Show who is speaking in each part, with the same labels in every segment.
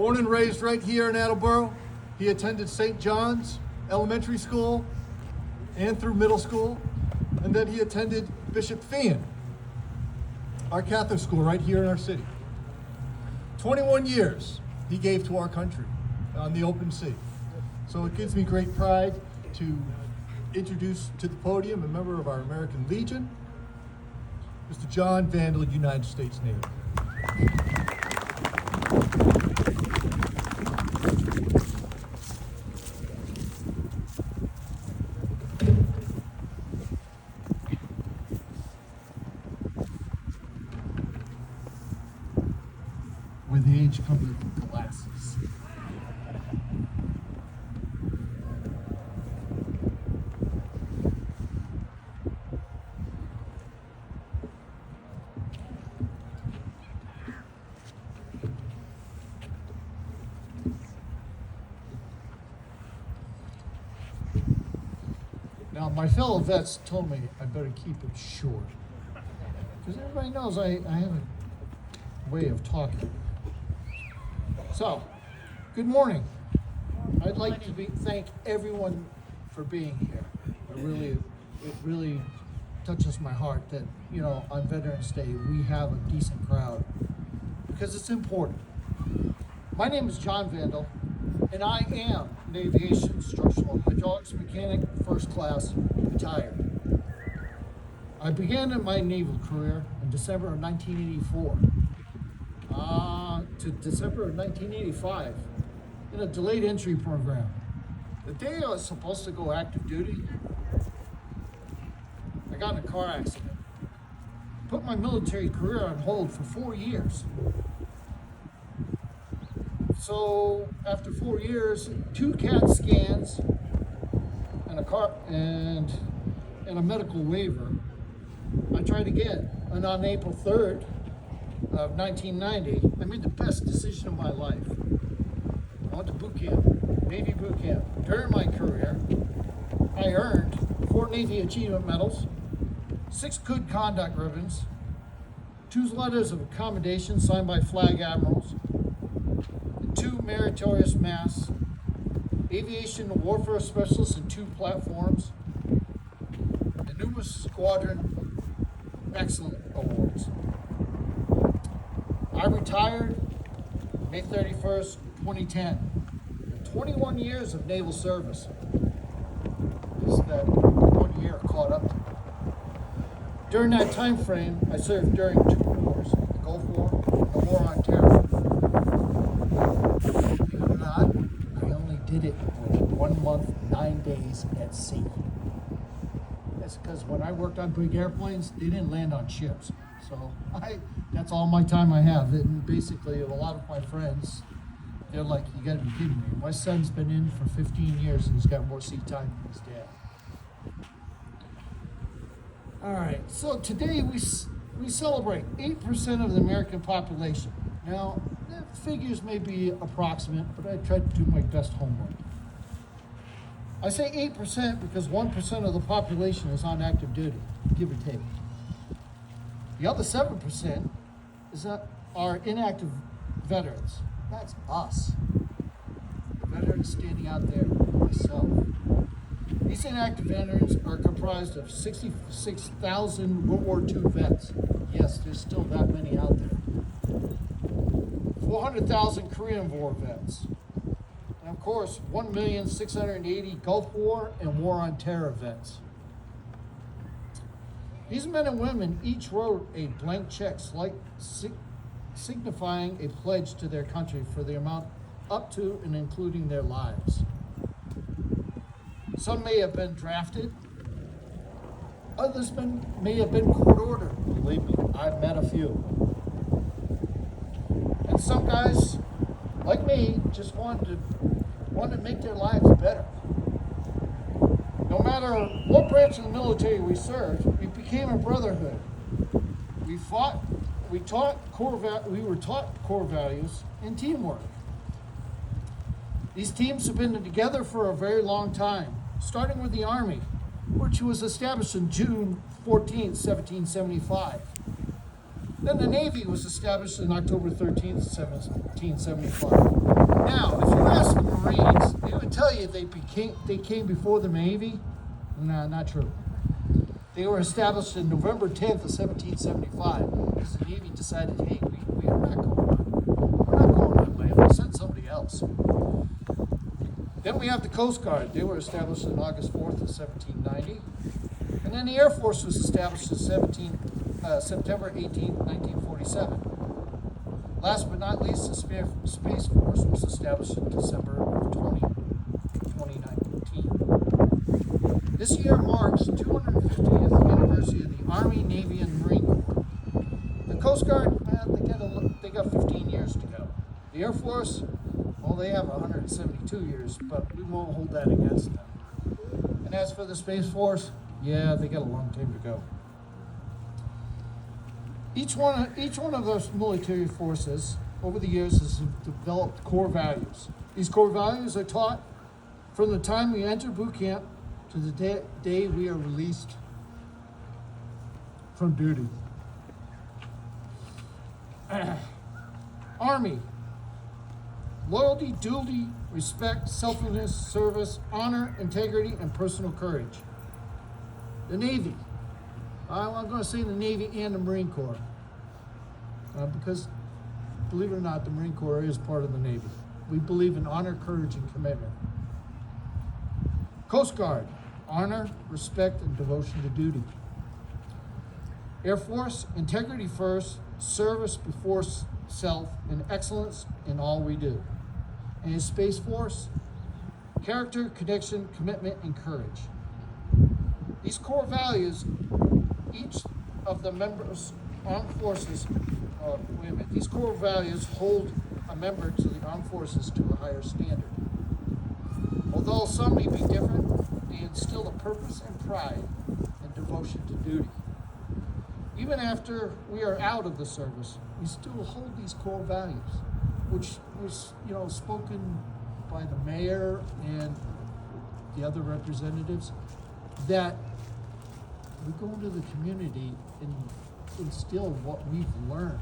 Speaker 1: Born and raised right here in Attleboro, he attended St. John's Elementary School and through middle school, and then he attended Bishop Feehan, our Catholic school right here in our city. 21 years he gave to our country on the open sea. So it gives me great pride to introduce to the podium a member of our American Legion, Mr. John Vandal, United States Navy. With age come the glasses. Now, my fellow vets told me I better keep it short, because everybody knows I have a way of talking. So, good morning. I'd like to thank everyone for being here. It really touches my heart that, on Veterans Day, we have a decent crowd, because it's important. My name is John Vandal, and I am an aviation structural hydraulics mechanic, first class, retired. I began my naval career in December of 1984 to December of 1985 in a delayed entry program. The day I was supposed to go active duty, I got in a car accident. Put my military career on hold for 4 years. So after 4 years, 2 CAT scans and a medical waiver, I tried again. And on April 3rd of 1990, I made the best decision of my life. I went to boot camp, Navy boot camp. During my career, I earned 4 Navy Achievement Medals, 6 Good Conduct Ribbons, 2 letters of accommodation signed by flag admirals, 2 meritorious masks, aviation warfare specialists in 2 platforms, and numerous squadron excellent awards. I retired May 31st, 2010. 21 years of naval service. Is that 1 year caught up to me. During that time frame, I served during 2 wars, the Gulf War and the War on Terror. Believe it or not, I only did it for 1 month, 9 days at sea. That's because when I worked on big airplanes, they didn't land on ships. So that's all my time I have. And basically, a lot of my friends, they're like, you gotta be kidding me. My son's been in for 15 years and he's got more sea time than his dad. All right, so today we celebrate 8% of the American population. Now, the figures may be approximate, but I tried to do my best homework. I say 8% because 1% of the population is on active duty, give or take. The other 7% are inactive veterans. That's us. The veterans standing out there, myself. These inactive veterans are comprised of 66,000 World War II vets. Yes, there's still that many out there. 400,000 Korean War vets. And of course, 1,680,000 Gulf War and War on Terror vets. These men and women each wrote a blank check signifying a pledge to their country for the amount up to and including their lives. Some may have been drafted, others may have been court ordered. Believe me, I've met a few. And some guys, like me, just wanted to make their lives better. No matter what branch of the military we served, we became a brotherhood. We were taught core values and teamwork. These teams have been together for a very long time, starting with the Army, which was established on June 14, 1775. Then the Navy was established on October 13th, 1775. Now, if you ask the Marines, they would tell you they came before the Navy. No, not true. They were established on November 10th of 1775 because the Navy decided, hey, we are not going on. We're not going on land. We'll send somebody else. Then we have the Coast Guard. They were established on August 4th of 1790. And then the Air Force was established on September 18th, 1947. Last but not least, the Space Force was established in December of 2019. This year marks the 250th anniversary of the Army, Navy, and Marine Corps. The Coast Guard, they got 15 years to go. The Air Force, well, they have 172 years, but we won't hold that against them. And as for the Space Force, yeah, they got a long time to go. Each one of those military forces over the years has developed core values. These core values are taught from the time we enter boot camp to the day we are released from duty. Army: loyalty, duty, respect, selflessness, service, honor, integrity, and personal courage. The Navy: I'm going to say the Navy and the Marine Corps, because, believe it or not, the Marine Corps is part of the Navy. We believe in honor, courage, and commitment. Coast Guard: honor, respect, and devotion to duty. Air Force: integrity first, service before self, and excellence in all we do. And Space Force: character, connection, commitment, and courage. These core values, each of the members' armed forces, these core values hold a member to the armed forces to a higher standard. Although some may be different, they instill a purpose and pride and devotion to duty. Even after we are out of the service, we still hold these core values, which was, spoken by the mayor and the other representatives, that we go into the community and instill what we've learned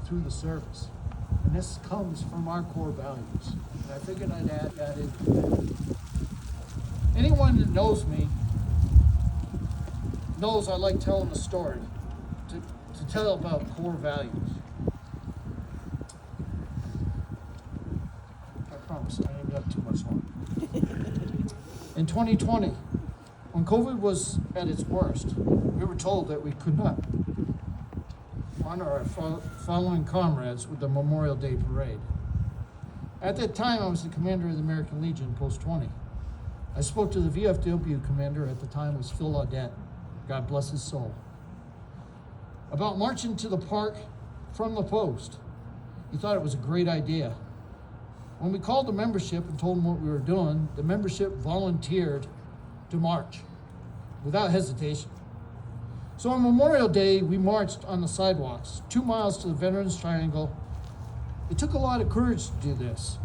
Speaker 1: through the service. And this comes from our core values. And I figured I'd add that in. Anyone that knows me knows I like telling a story to tell about core values. I promise I ain't got too much longer. In 2020, when COVID was at its worst, we were told that we could not honor our following comrades with the Memorial Day Parade. At that time, I was the commander of the American Legion, Post 20. I spoke to the VFW commander at the time, was Phil Audette, God bless his soul, about marching to the park from the post. He thought it was a great idea. When we called the membership and told them what we were doing, the membership volunteered to march without hesitation. So on Memorial Day, we marched on the sidewalks, 2 miles to the Veterans Triangle. It took a lot of courage to do this.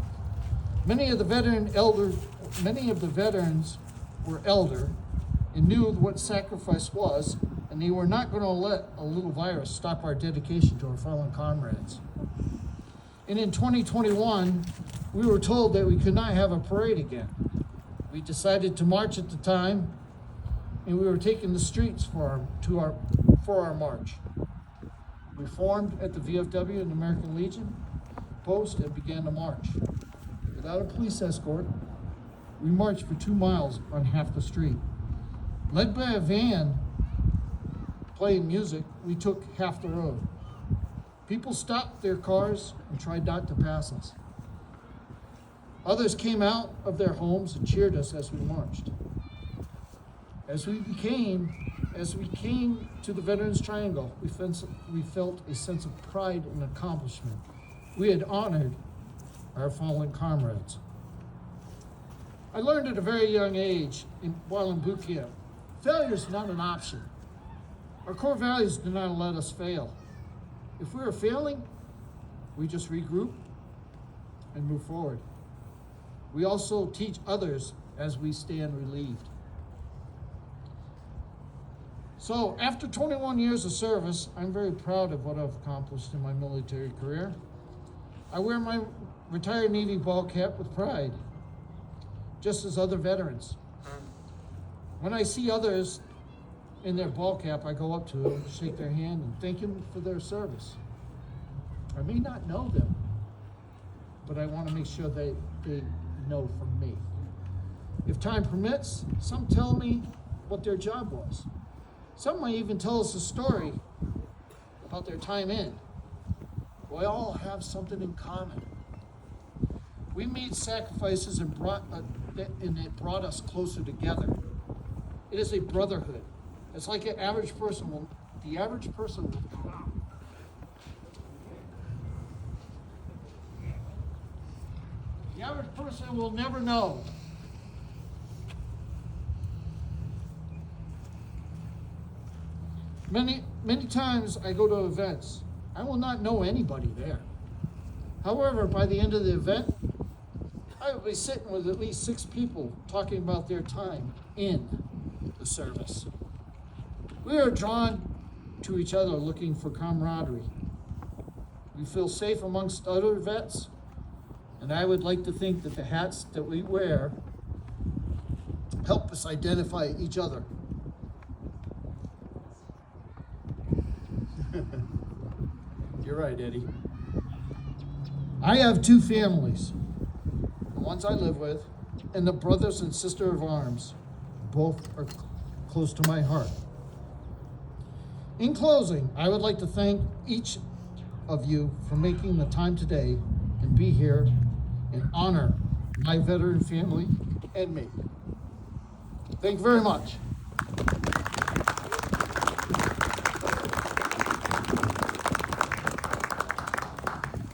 Speaker 1: Many of the veterans were elder and knew what sacrifice was, and they were not going to let a little virus stop our dedication to our fallen comrades. And in 2021, we were told that we could not have a parade again. We decided to march at the time, and we were taking the streets for our march. We formed at the VFW and American Legion post and began to march. Without a police escort, we marched for 2 miles on half the street. Led by a van playing music, we took half the road. People stopped their cars and tried not to pass us. Others came out of their homes and cheered us as we marched. As we came to the Veterans Triangle, we felt a sense of pride and accomplishment. We had honored our fallen comrades. I learned at a very young age, while in boot camp, failure is not an option. Our core values do not let us fail. If we are failing, we just regroup and move forward. We also teach others as we stand relieved. So, after 21 years of service, I'm very proud of what I've accomplished in my military career. I wear my retired Navy ball cap with pride, just as other veterans. When I see others in their ball cap, I go up to them, shake their hand, and thank them for their service. I may not know them, but I want to make sure they know from me. If time permits, some tell me what their job was. Some might even tell us a story about their time in. We all have something in common. We made sacrifices and it brought us closer together. It is a brotherhood. It's like the average person will never know. Many times I go to events. I will not know anybody there. However, by the end of the event, I will be sitting with at least 6 people talking about their time in the service. We are drawn to each other looking for camaraderie. We feel safe amongst other vets, and I would like to think that the hats that we wear help us identify each other. You're right, Eddie. I have 2 families, the ones I live with, and the brothers and sister of arms. Both are close to my heart. In closing, I would like to thank each of you for making the time today and be here and honor my veteran family and me. Thank you very much.